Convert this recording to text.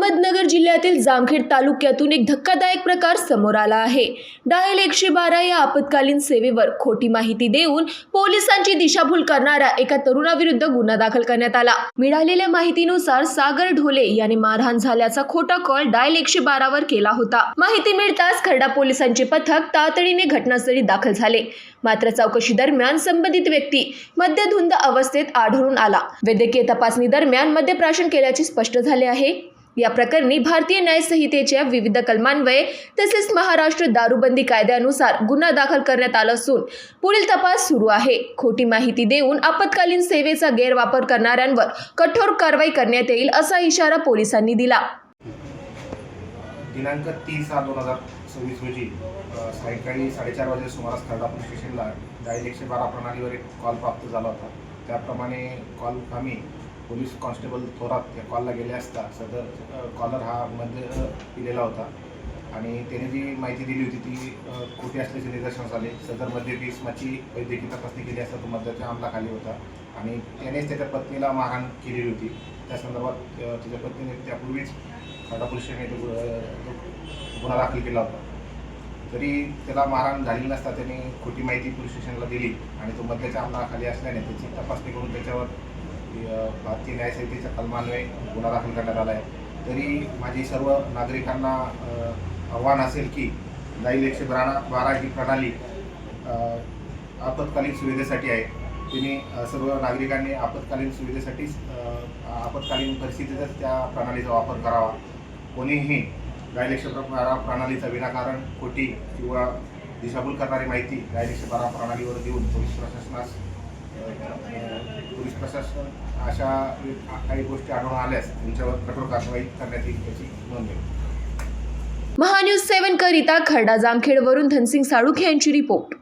अहमदनगर जिल्ह्यातील जामखेड तालुक्यातून एक धक्कादायक प्रकार समोर आला आहे। डायल 112 या आपत्कालीन सेवेवर खोटी माहिती देऊन पोलिसांची दिशाभूल करणाऱ्या एका तरुणाविरुद्ध गुन्हा दाखल करण्यात आला। मिळालेल्या माहितीनुसार सागर ढोले याने मारहाण झाल्याचा खोटा कॉल डायल 112 वर केला होता। माहिती मिळताच खर्डा पोलिसांचे पथक तातडीने घटनास्थळी दाखल झाले। मात्र चौकशी दरम्यान संबंधित व्यक्ती मद्यधुंद अवस्थेत आढळून आला। वैद्यकीय तपासणी दरम्यान मद्यप्राशन केल्याचे स्पष्ट झाले आहे। या प्रकरणी भारतीय न्याय संहितेच्या विविध कलमान्वये तसेच महाराष्ट्र दारूबंदी कायद्यानुसार गुन्हा दाखल करण्यात आला असून पुढील तपास सुरू आहे। खोटी माहिती देऊन आपत्कालीन सेवेचा गैरवापर करणाऱ्यांवर कठोर कारवाई करण्यात येईल असा इशारा पोलिसांनी दिला। दिनांक 30/6/2026 रोजी सायंकाळी 4:30 वाजे सुमारास खर्डा पोलीस स्टेशनला डायल 112 प्रणालीवर एक कॉल प्राप्त झाला होता। त्याप्रमाणे कॉल आम्ही पोलीस कॉन्स्टेबल थोरात या कॉलला गेले असता सदर कॉलर हा मद्य पिलेला होता आणि त्याने जी माहिती दिली होती ती खोटी असल्याचे निदर्शनास आले। सदर मद्य इसमाची वैद्यकीय तपासणी केली असता तो मद्याच्या अंमलाखाली होता आणि त्यानेच त्याच्या पत्नीला मारहाण केलेली होती। त्या संदर्भात त्याच्या पत्नीने त्यापूर्वीच खर्डा पोलीस स्टेशनने गुन्हा दाखल केला होता। तरी त्याला मारहाण झाली नसता त्याने खोटी माहिती पोलीस स्टेशनला दिली आणि तो मद्याच्या अंमलाखाली असल्याने त्याची तपासणी करून त्याच्यावर भारतीय न्याय संहितेच्या कलमान्वये गुन्हा दाखल करण्यात आला आहे। तरी माझी सर्व नागरिकांना आव्हान असेल की डायल 112 ही प्रणाली आपत्कालीन सुविधेसाठी आहे। तिने सर्व नागरिकांनी आपत्कालीन सुविधेसाठीच आपत्कालीन परिस्थितीतच त्या प्रणालीचा वापर करावा। कोणीही डायल 112 प्रणालीचा विनाकारण खोटी किंवा दिशाभूल करणारी माहिती डायल 112 प्रणालीवर देऊन पोलीस प्रशासन अशा काही गोष्टी आढळून आल्यास त्यांच्यावर कठोर कारवाई करण्यात येईल याची नोंद घेऊ। महान्यूज 7 करिता खर्डा जामखेडवरून धनसिंग साळुखे यांची रिपोर्ट।